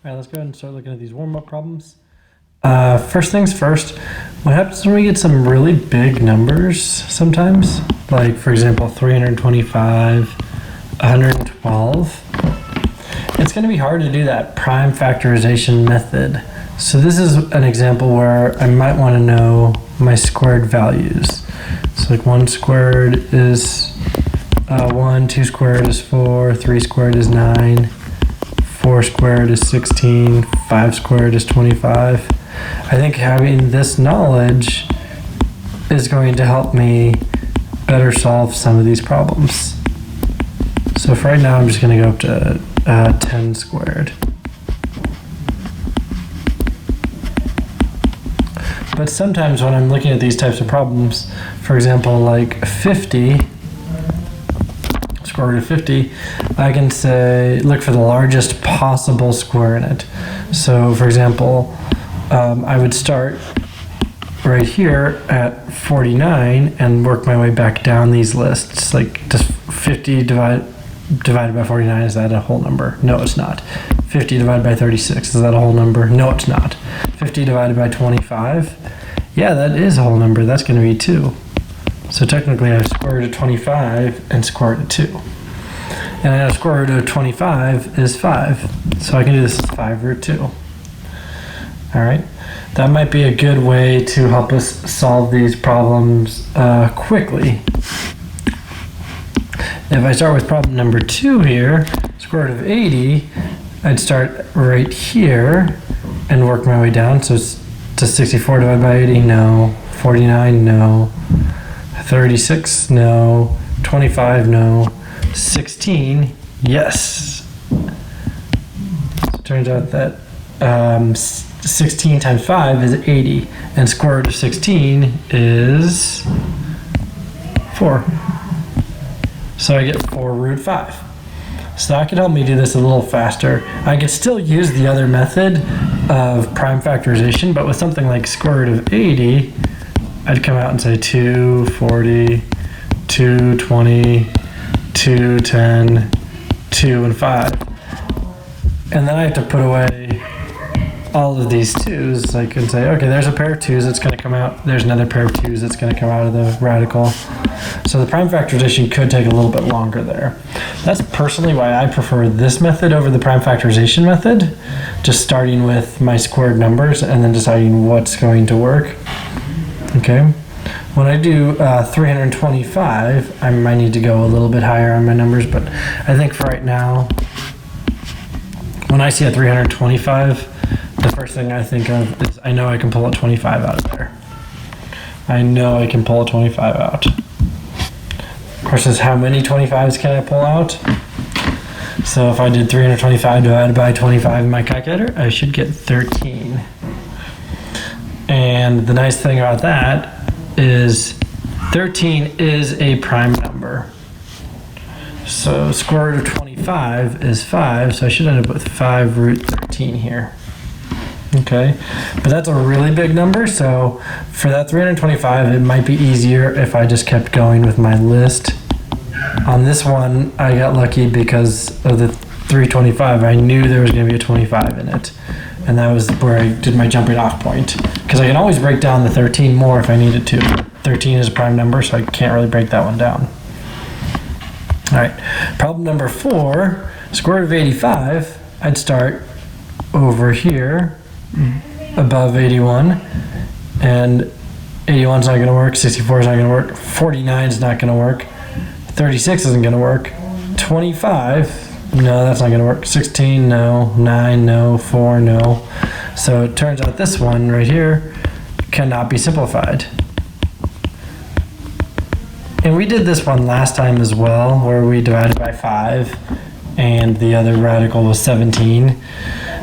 All right, let's go ahead and start looking at these warm-up problems. First things first, what happens when we get some really big numbers sometimes? Like, for example, 325, 112. It's going to be hard to do that prime factorization method. So this is an example where I might want to know my squared values. So like 1 squared is 1, 2 squared is 4, 3 squared is 9, 4 squared is 16, 5 squared is 25. I think having this knowledge is going to help me better solve some of these problems. So for right now, I'm just going to go up to 10 squared. But sometimes when I'm looking at these types of problems, for example, like 50, square root of 50, I can say, look for the largest possible square in it. So for example, I would start right here at 49 and work my way back down these lists. Like, just 50 divided by 49, is that a whole number? No, it's not. 50 divided by 36, is that a whole number? No, it's not. 50 divided by 25, yeah, that is a whole number. That's going to be 2. So technically I have square root of 25 and square root of 2. And I know square root of 25 is 5. So I can do this as 5 root 2. Alright, that might be a good way to help us solve these problems quickly. If I start with problem number 2 here, square root of 80, I'd start right here and work my way down. So it's to 64 divided by 80, no. 49, no. 36, no. 25, no. 16, yes. So it turns out that 16 times 5 is 80, and square root of 16 is 4. So I get 4 root 5. So that could help me do this a little faster. I could still use the other method of prime factorization, but with something like square root of 80, I'd come out and say 240, 220, 210, 2 and 5. And then I have to put away all of these 2's. So I can say, okay, there's a pair of 2's that's going to come out. There's another pair of 2's that's going to come out of the radical. So the prime factorization could take a little bit longer there. That's personally why I prefer this method over the prime factorization method, just starting with my squared numbers and then deciding what's going to work. Okay. When I do 325, I might need to go a little bit higher on my numbers, but I think for right now, when I see a 325, the first thing I think of is I know I can pull a 25 out of there. I know I can pull a 25 out. Of course, is how many 25s can I pull out? So if I did 325 divided by 25 in my calculator, I should get 13. And the nice thing about that is 13 is a prime number. So square root of 25 is 5, so I should end up with 5 root 13 here. Okay, but that's a really big number, so for that 325, it might be easier if I just kept going with my list. On this one, I got lucky because of the 325. I knew there was going to be a 25 in it, and that was where I did my jumping off point. Because I can always break down the 13 more if I needed to. 13 is a prime number, so I can't really break that one down. All right, problem number 4, square root of 85, I'd start over here above 81, and 81 is not going to work, 64 is not going to work, 49 is not going to work, 36 isn't going to work, 25, no, that's not going to work, 16, no, 9, no, 4, no. So it turns out this one right here cannot be simplified. And we did this one last time as well, where we divided by 5 and the other radical was 17.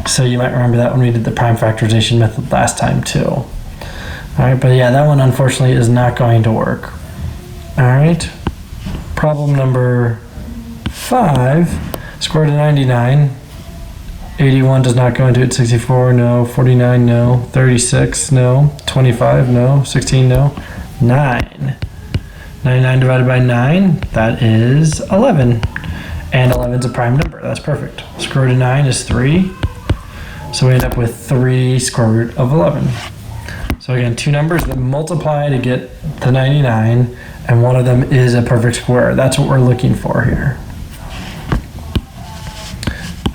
So you might remember that when we did the prime factorization method last time too. All right, but yeah, that one unfortunately is not going to work. All right, problem number 5, square root of 99. 81 does not go into it, 64, no, 49, no, 36, no, 25, no, 16, no, 9. 99 divided by 9, that is 11. And 11 is a prime number, that's perfect. Square root of 9 is 3. So we end up with 3 square root of 11. So again, two numbers that multiply to get the 99, and one of them is a perfect square. That's what we're looking for here.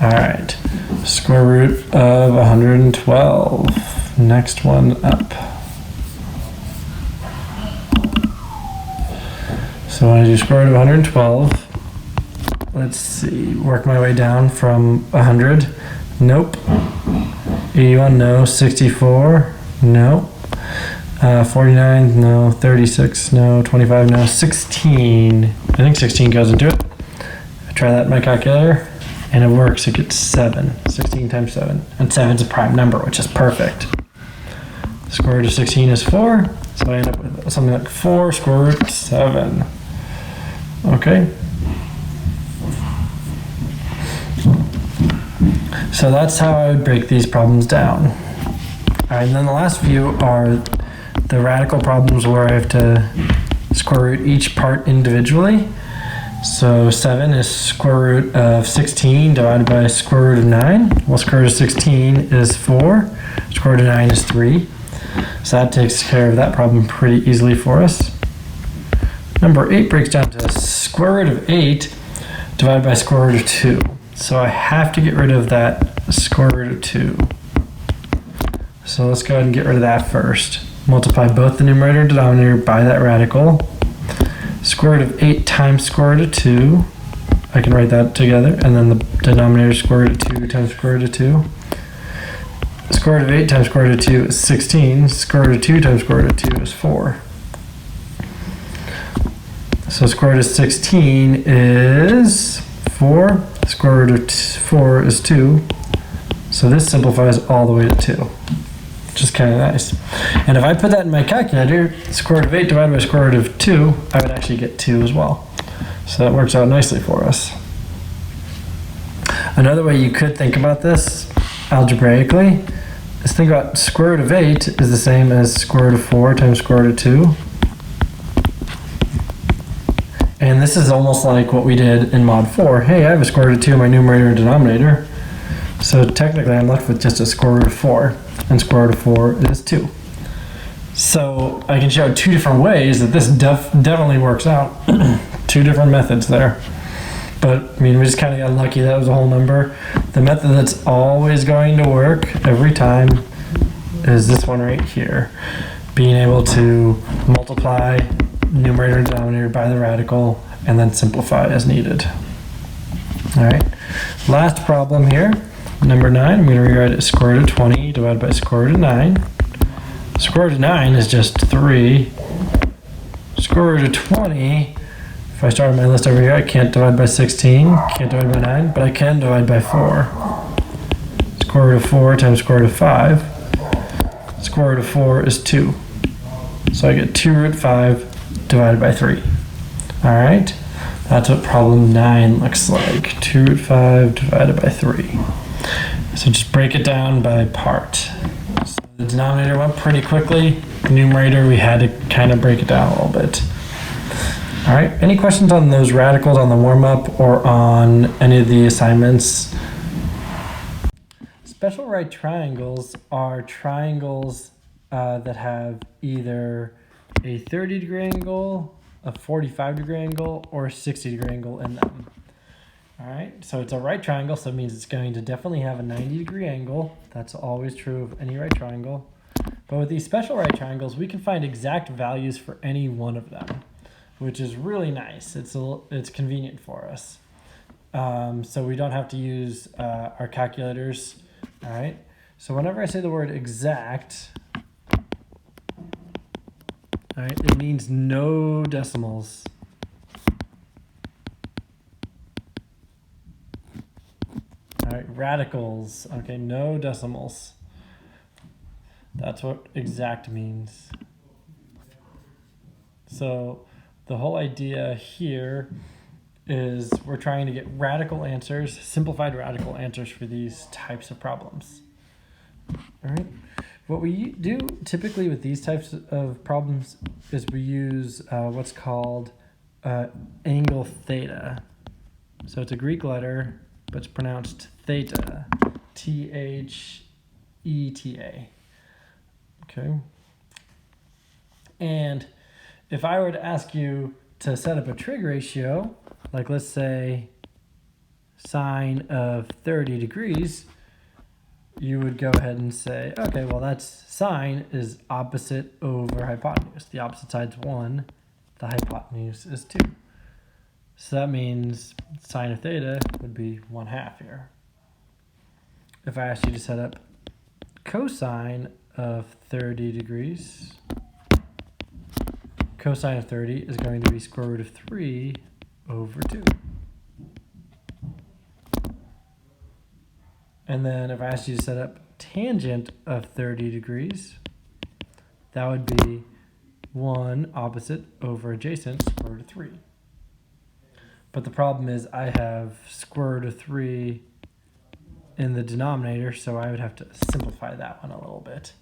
All right, square root of 112. Next one up. So when I do square root of 112, let's see, work my way down from 100. Nope. 81, no. 64, no. 49, no. 36, no. 25, no. 16. I think 16 goes into it. I try that in my calculator, and it works. It gets 7. 16 times 7. And 7 is a prime number, which is perfect. The square root of 16 is 4, so I end up with something like 4 square root 7. Okay. So that's how I would break these problems down. All right, and then the last few are the radical problems where I have to square root each part individually. So 7 is square root of 16 divided by square root of 9. Well, square root of 16 is 4. Square root of 9 is 3. So that takes care of that problem pretty easily for us. Number 8 breaks down to square root of 8 divided by square root of 2. So I have to get rid of that square root of 2. So let's go ahead and get rid of that first. Multiply both the numerator and denominator by that radical. Square root of 8 times square root of 2. I can write that together. And then the denominator square root of 2 times square root of 2. Square root of 8 times square root of 2 is 16. Square root of 2 times square root of 2 is 4. So square root of 16 is 4. Square root of 4 is 2. So this simplifies all the way to 2, which is kind of nice. And if I put that in my calculator, square root of 8 divided by square root of 2, I would actually get 2 as well. So that works out nicely for us. Another way you could think about this algebraically is think about square root of 8 is the same as square root of 4 times square root of 2. And this is almost like what we did in mod 4. Hey, I have a square root of 2 in my numerator and denominator. So technically I'm left with just a square root of 4. And square root of 4 is 2. So I can show 2 different ways that this definitely works out. 2 different methods there. But I mean, we just kind of got lucky that was a whole number. The method that's always going to work every time is this one right here. Being able to multiply numerator and denominator by the radical and then simplify as needed. All right, last problem here, number 9. I'm going to rewrite it as square root of 20 divided by square root of 9. Square root of 9 is just 3. Square root of 20, if I start on my list over here, I can't divide by 16, can't divide by 9, but I can divide by 4. Square root of 4 times square root of 5. Square root of 4 is 2. So I get 2 root 5 divided by 3. All right, that's what problem 9 looks like. 2 root 5 divided by 3. So just break it down by part. So the denominator went pretty quickly. The numerator, we had to kind of break it down a little bit. All right, any questions on those radicals on the warm-up or on any of the assignments? Special right triangles are triangles that have either a 30-degree angle, a 45-degree angle, or a 60-degree angle in them. All right, so it's a right triangle, so it means it's going to definitely have a 90-degree angle. That's always true of any right triangle. But with these special right triangles, we can find exact values for any one of them, which is really nice. It's convenient for us. So we don't have to use our calculators. All right, so whenever I say the word exact, all right, it means no decimals. All right, radicals, okay, no decimals. That's what exact means. So the whole idea here is we're trying to get radical answers, simplified radical answers for these types of problems. All right. What we do typically with these types of problems is we use what's called angle theta. So it's a Greek letter, but it's pronounced theta, Theta. ETA. Okay. And if I were to ask you to set up a trig ratio, like let's say sine of 30 degrees, you would go ahead and say, okay, well that's sine is opposite over hypotenuse. The opposite side's 1, the hypotenuse is 2. So that means sine of theta would be 1/2 here. If I asked you to set up cosine of 30 degrees, cosine of 30 is going to be square root of 3 over 2. And then if I asked you to set up tangent of 30 degrees, that would be 1 opposite over adjacent square root of 3. But the problem is I have square root of 3 in the denominator, so I would have to simplify that one a little bit.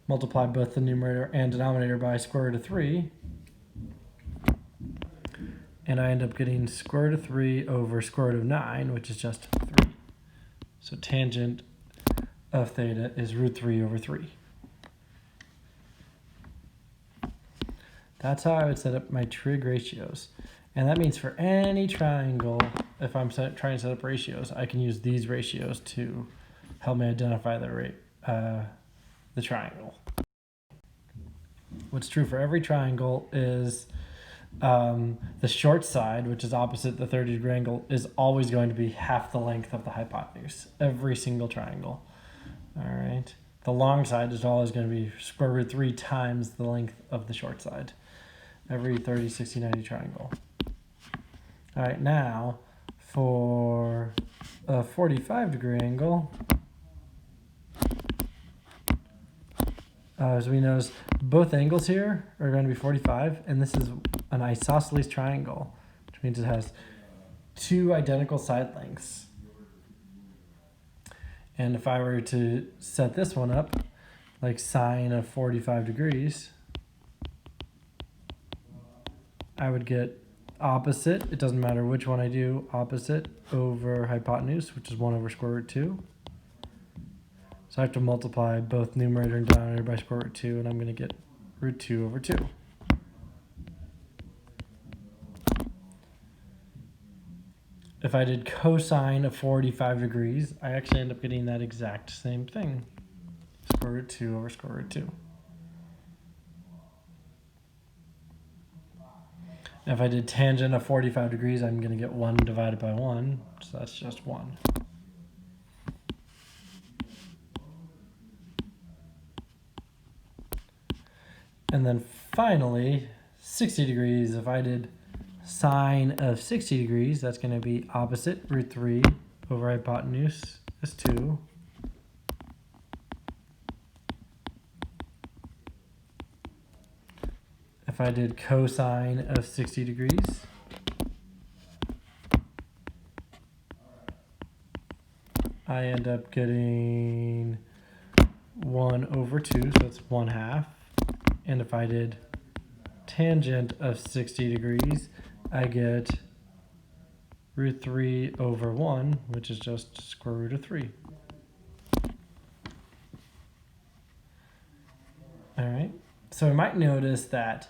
Multiply both the numerator and denominator by square root of 3. And I end up getting square root of 3 over square root of 9, which is just 3. So tangent of theta is root 3 over 3. That's how I would set up my trig ratios. And that means for any triangle, if I'm trying to set up ratios, I can use these ratios to help me identify the triangle. What's true for every triangle is the short side, which is opposite the 30-degree angle, is always going to be half the length of the hypotenuse, every single triangle. All right. The long side is always going to be square root 3 times the length of the short side, every 30, 60, 90 triangle. All right, now for a 45-degree angle, as we notice, both angles here are going to be 45, and this is an isosceles triangle, which means it has 2 identical side lengths. And if I were to set this one up, like sine of 45 degrees, I would get opposite, it doesn't matter which one I do, opposite over hypotenuse, which is 1 over square root 2. So I have to multiply both numerator and denominator by square root 2, and I'm going to get root 2 over 2. If I did cosine of 45 degrees, I actually end up getting that exact same thing. Square root 2 over square root 2. If I did tangent of 45 degrees, I'm going to get 1 divided by 1, so that's just 1. And then finally, 60 degrees, if I did sine of 60 degrees, that's going to be opposite root 3 over hypotenuse is 2. If I did cosine of 60 degrees, I end up getting 1 over 2, so it's 1/2. And if I did tangent of 60 degrees, I get root 3 over 1, which is just square root of 3. All right, so we might notice that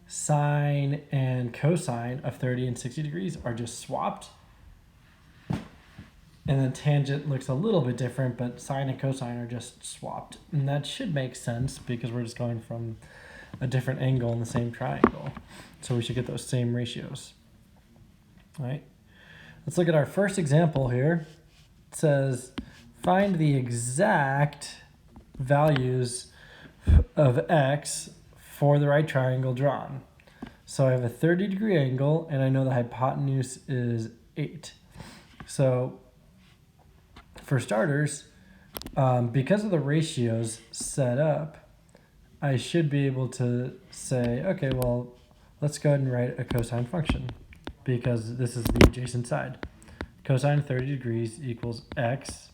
sine and cosine of 30 and 60 degrees are just swapped. And then tangent looks a little bit different, but sine and cosine are just swapped. And that should make sense because we're just going from a different angle in the same triangle. So we should get those same ratios. All right. Let's look at our first example here. It says, find the exact values of x for the right triangle drawn. So I have a 30-degree angle, and I know the hypotenuse is 8. So for starters, because of the ratios set up, I should be able to say, okay, well, let's go ahead and write a cosine function because this is the adjacent side. Cosine of 30 degrees equals x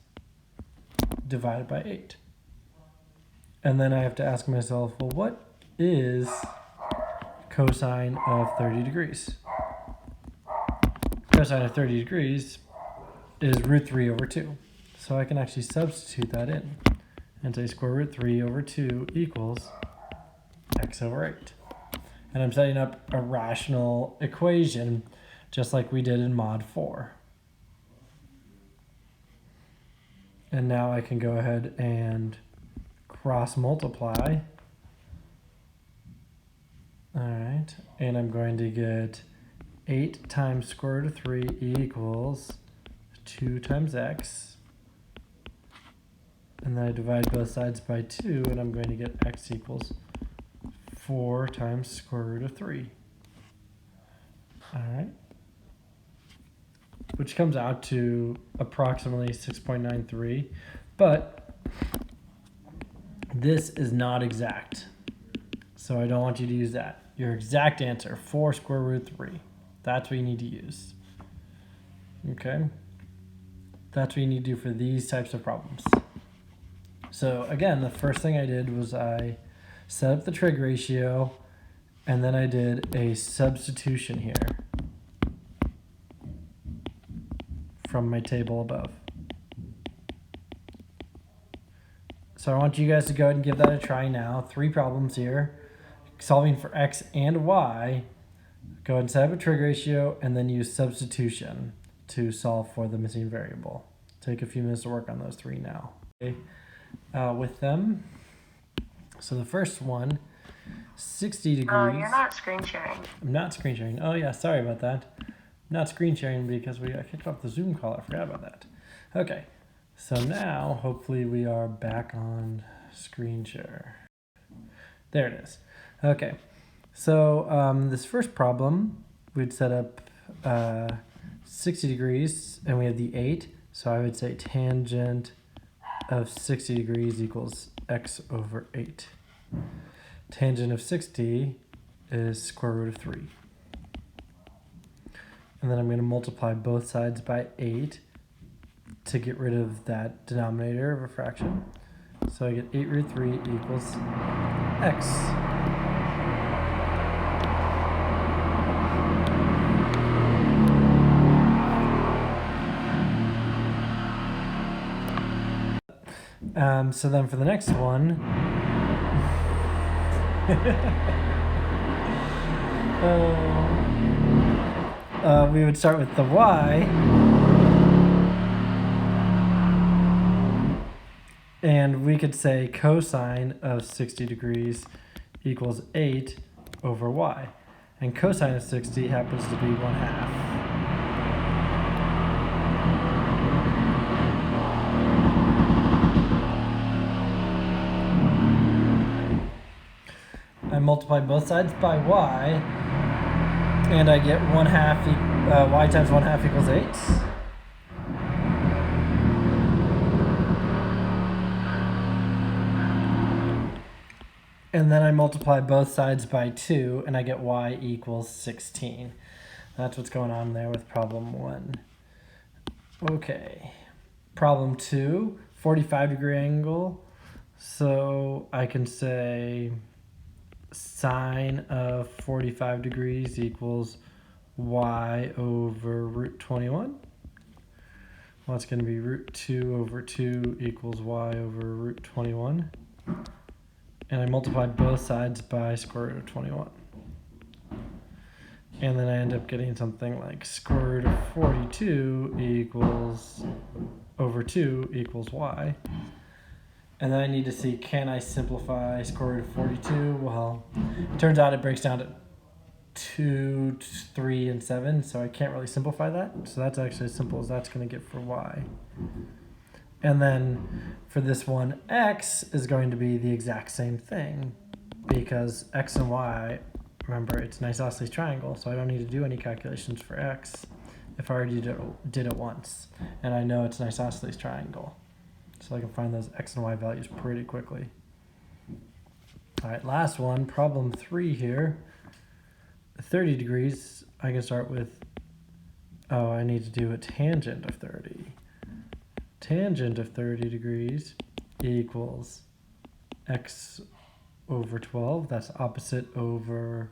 divided by 8. And then I have to ask myself, well, what is cosine of 30 degrees? Cosine of 30 degrees is root 3 over 2. So I can actually substitute that in and say square root 3 over 2 equals x over 8. And I'm setting up a rational equation just like we did in mod 4. And now I can go ahead and cross multiply. All right, and I'm going to get 8 times square root of 3 equals 2 times x. And then I divide both sides by 2, and I'm going to get x equals 4 times square root of 3. All right. Which comes out to approximately 6.93. But this is not exact. So I don't want you to use that. Your exact answer, 4 square root 3. That's what you need to use. Okay? That's what you need to do for these types of problems. So again, the first thing I did was I set up the trig ratio, and then I did a substitution here from my table above. So I want you guys to go ahead and give that a try now. 3 problems here. Solving for x and y. Go ahead and set up a trig ratio and then use substitution to solve for the missing variable. Take a few minutes to work on those 3 now. Okay. With them, so the first one, 60 degrees. You're not screen sharing. I'm not screen sharing. Oh yeah, sorry about that. I'm not screen sharing because we got kicked off the Zoom call. I forgot about that. Okay, so now hopefully we are back on screen share. There it is. Okay, so this first problem, we'd set up 60 degrees and we have the 8. So I would say tangent of 60 degrees equals x over 8. Tangent of 60 is square root of 3. And then I'm going to multiply both sides by 8 to get rid of that denominator of a fraction. So I get 8 root 3 equals x. So then for the next one, we would start with the y, and we could say cosine of 60 degrees equals 8 over y, and cosine of 60 happens to be 1/2. I multiply both sides by y, and I get 1/2, y times 1/2 equals 8. And then I multiply both sides by 2, and I get y equals 16. That's what's going on there with problem 1. Okay, problem 2, 45-degree angle. So I can say sine of 45 degrees equals y over root 21. Well, it's going to be root 2 over 2 equals y over root 21. And I multiply both sides by square root of 21. And then I end up getting something like square root of 42 equals over 2 equals y. And then I need to see, can I simplify square root of 42? Well, it turns out it breaks down to 2, 3, and 7, so I can't really simplify that. So that's actually as simple as that's going to get for y. And then for this one, x is going to be the exact same thing, because x and y, remember, it's an isosceles triangle, so I don't need to do any calculations for x if I already did it once. And I know it's an isosceles triangle. So I can find those x and y values pretty quickly. All right, last one, problem 3 here. 30 degrees, I can start with, I need to do a tangent of 30. Tangent of 30 degrees equals x over 12. That's opposite over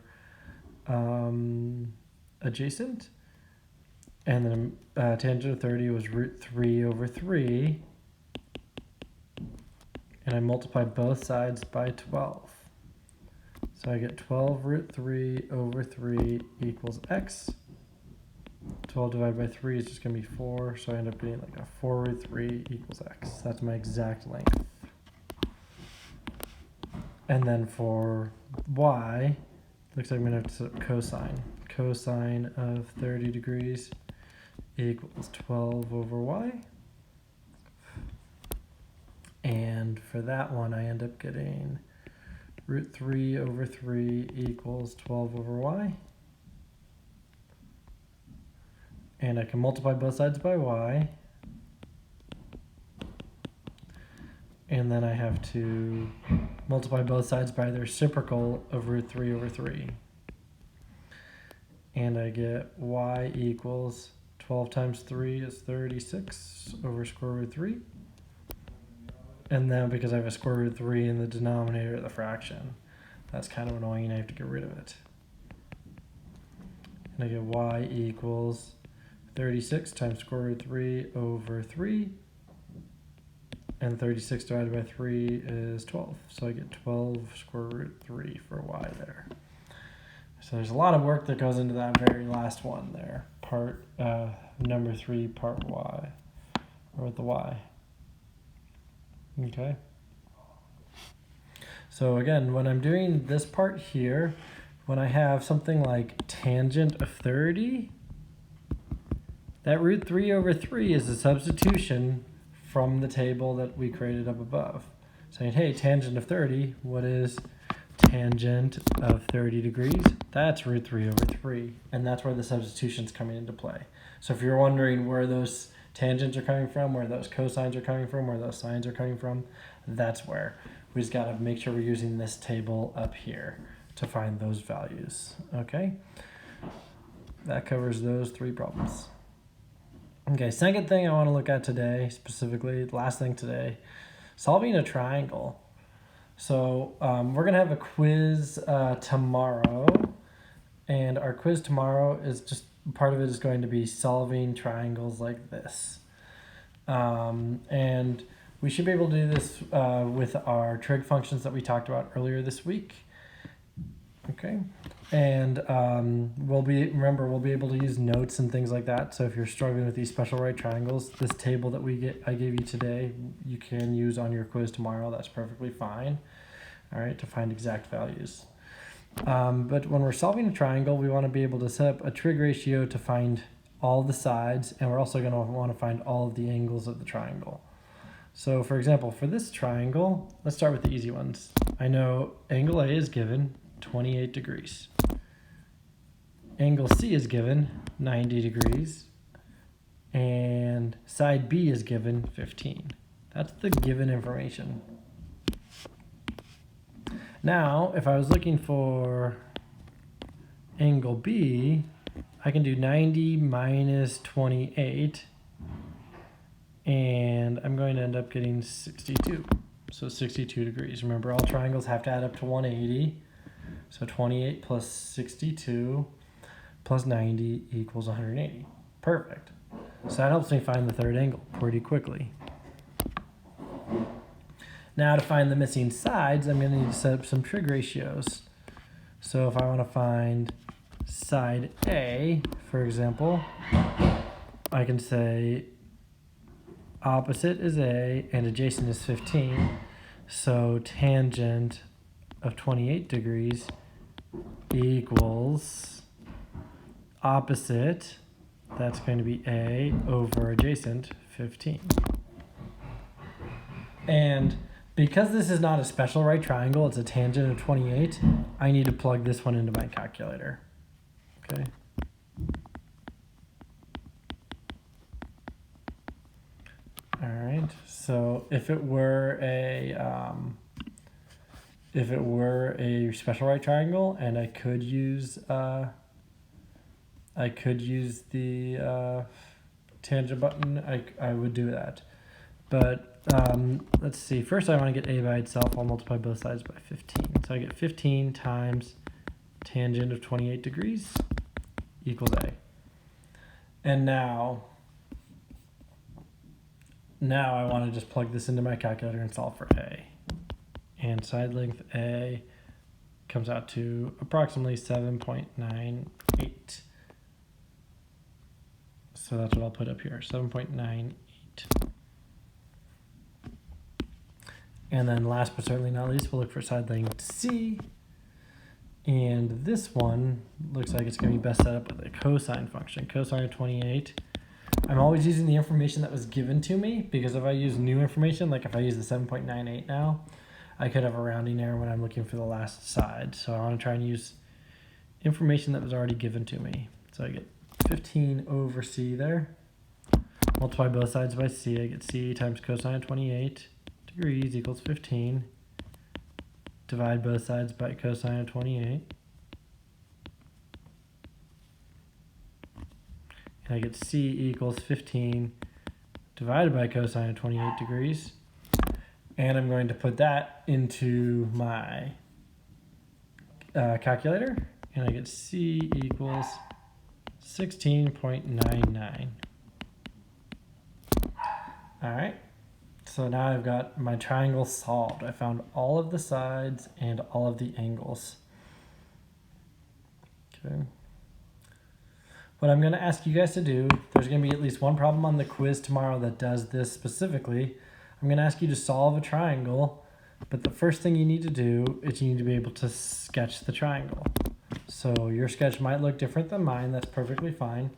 adjacent. And then tangent of 30 was root 3 over 3. and I multiply both sides by 12. So I get 12 root 3 over 3 equals x. 12 divided by 3 is just going to be 4, so I end up getting like a 4 root 3 equals x. That's my exact length. And then for y, looks like I'm going to have to set up cosine. Cosine of 30 degrees equals 12 over y. And for that one, I end up getting root 3 over 3 equals 12 over y. And I can multiply both sides by y. And then I have to multiply both sides by the reciprocal of root 3 over 3. And I get y equals 12 times 3 is 36 over square root 3. And then because I have a square root 3 in the denominator of the fraction, that's kind of annoying and I have to get rid of it. And I get y equals 36 times square root 3 over 3. And 36 divided by 3 is 12. So I get 12 square root 3 for y there. So there's a lot of work that goes into that very last one there. Part number 3, part y, or with the y. Okay. So again, when I'm doing this part here, when I have something like tangent of 30, that root 3 over 3 is a substitution from the table that we created up above. Saying, hey, tangent of 30, what is tangent of 30 degrees? That's root 3 over 3. And that's where the substitution's coming into play. So if you're wondering where those tangents are coming from, where those cosines are coming from, where those sines are coming from, that's where. We just got to make sure we're using this table up here to find those values. Okay? That covers those 3 problems. Okay, second thing I want to look at today, specifically, last thing today, solving a triangle. So we're going to have a quiz tomorrow, and our quiz tomorrow is just, part of it is going to be solving triangles like this. And we should be able to do this with our trig functions that we talked about earlier this week. Okay, and we'll be able to use notes and things like that. So if you're struggling with these special right triangles, this table that I gave you today, you can use on your quiz tomorrow. That's perfectly fine. All right, to find exact values. But when we're solving a triangle, we want to be able to set up a trig ratio to find all the sides, and we're also going to want to find all of the angles of the triangle. So for example, for this triangle, let's start with the easy ones. I know angle A is given 28 degrees. Angle C is given 90 degrees. And side B is given 15. That's the given information. Now, if I was looking for angle B, I can do 90 minus 28, and I'm going to end up getting 62. So 62 degrees. Remember, all triangles have to add up to 180. So 28 plus 62 plus 90 equals 180. Perfect. So that helps me find the third angle pretty quickly. Now to find the missing sides, I'm going to need to set up some trig ratios. So if I want to find side A, for example, I can say opposite is A and adjacent is 15. So tangent of 28 degrees equals opposite, that's going to be A over adjacent 15. And because this is not a special right triangle, it's a tangent of 28, I need to plug this one into my calculator. Okay. All right. So if it were a special right triangle, and I could use the tangent button, I would do that. But let's see. First, I want to get A by itself. I'll multiply both sides by 15. So I get 15 times tangent of 28 degrees equals A. And now I want to just plug this into my calculator and solve for A. and side length A comes out to approximately 7.98. So that's what I'll put up here, 7.98. And then last but certainly not least, we'll look for side length C. And this one looks like it's going to be best set up with a cosine function. Cosine of 28. I'm always using the information that was given to me, because if I use new information, like if I use the 7.98 now, I could have a rounding error when I'm looking for the last side. So I want to try and use information that was already given to me. So I get 15 over C there. Multiply both sides by C. I get C times cosine of 28 degrees equals 15. Divide both sides by cosine of 28. And I get C equals 15 divided by cosine of 28 degrees. And I'm going to put that into my calculator. And I get C equals 16.99. All right. So now I've got my triangle solved. I found all of the sides and all of the angles. Okay. What I'm going to ask you guys to do, there's going to be at least one problem on the quiz tomorrow that does this specifically. I'm going to ask you to solve a triangle, but the first thing you need to do is you need to be able to sketch the triangle. So your sketch might look different than mine. That's perfectly fine.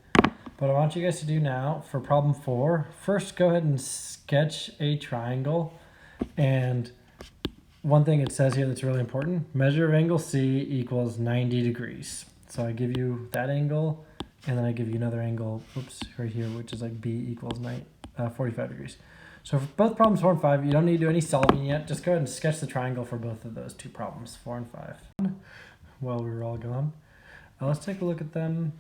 What I want you guys to do now for problem 4, first go ahead and sketch a triangle. And one thing it says here that's really important, measure of angle C equals 90 degrees. So I give you that angle, and then I give you another angle, oops, right here, which is like B equals 45 degrees. So for both problems 4 and 5, you don't need to do any solving yet. Just go ahead and sketch the triangle for both of those two problems, 4 and 5. While we were all gone, let's take a look at them.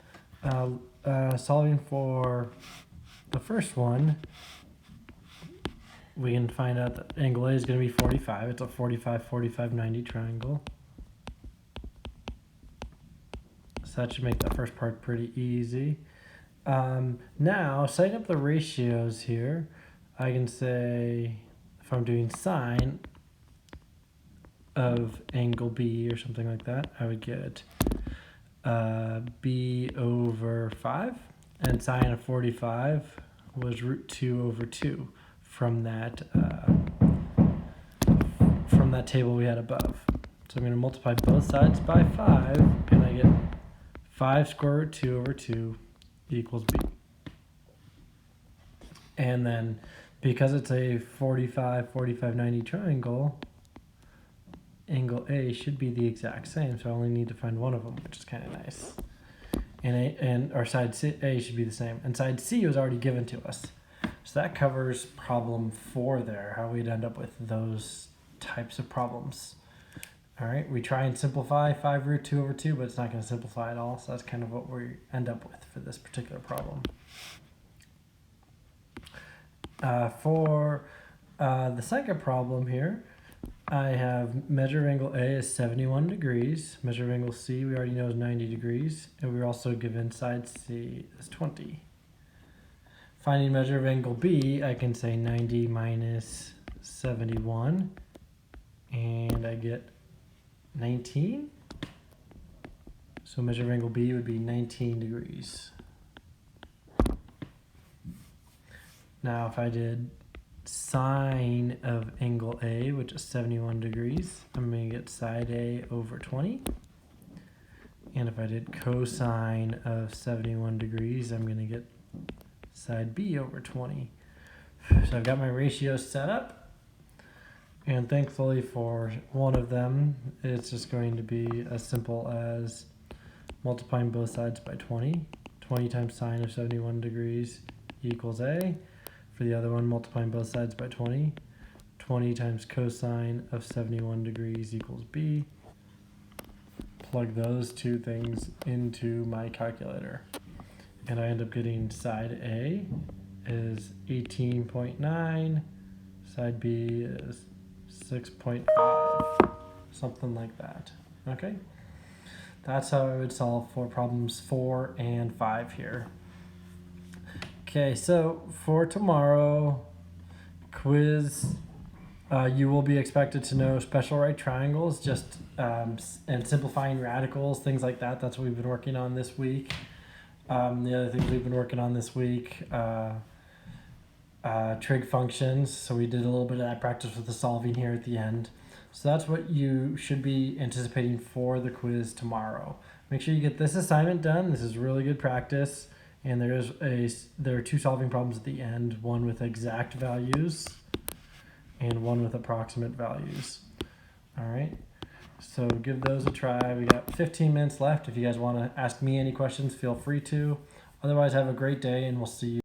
Solving for the first one, we can find out that angle A is going to be 45. It's a 45, 45, 90 triangle. So that should make that first part pretty easy. Now, setting up the ratios here, I can say, if I'm doing sine of angle B or something like that, I would get B over 5, and sine of 45 was root 2 over 2 from that table we had above. So I'm going to multiply both sides by 5, and I get 5 square root 2 over 2 equals B. And then because it's a 45, 45, 90 triangle, angle A should be the exact same, so I only need to find one of them, which is kind of nice. And our side A should be the same, and side C was already given to us. So that covers problem 4 there, how we'd end up with those types of problems. All right, we try and simplify 5 root 2 over 2, but it's not going to simplify at all, so that's kind of what we end up with for this particular problem. For the second problem here, I have measure of angle A is 71 degrees. Measure of angle C we already know is 90 degrees. And we're also given side C is 20. Finding measure of angle B, I can say 90 minus 71. And I get 19. So measure of angle B would be 19 degrees. Now if I did sine of angle A, which is 71 degrees, I'm going to get side A over 20. And if I did cosine of 71 degrees, I'm going to get side B over 20. So I've got my ratios set up. And thankfully for one of them, it's just going to be as simple as multiplying both sides by 20. 20 times sine of 71 degrees equals A. For the other one, multiplying both sides by 20. 20 times cosine of 71 degrees equals B. Plug those two things into my calculator. And I end up getting side A is 18.9, side B is 6.5, something like that. Okay? That's how I would solve for problems 4 and 5 here. Okay, so for tomorrow, quiz You will be expected to know special right triangles, just and simplifying radicals, things like that. That's what we've been working on this week. The other things we've been working on this week, trig functions. So we did a little bit of that practice with the solving here at the end. So that's what you should be anticipating for the quiz tomorrow. Make sure you get this assignment done. This is really good practice. And there are 2 solving problems at the end, one with exact values and one with approximate values. All right, so give those a try. We got 15 minutes left. If you guys want to ask me any questions, feel free to. Otherwise, have a great day, and we'll see you.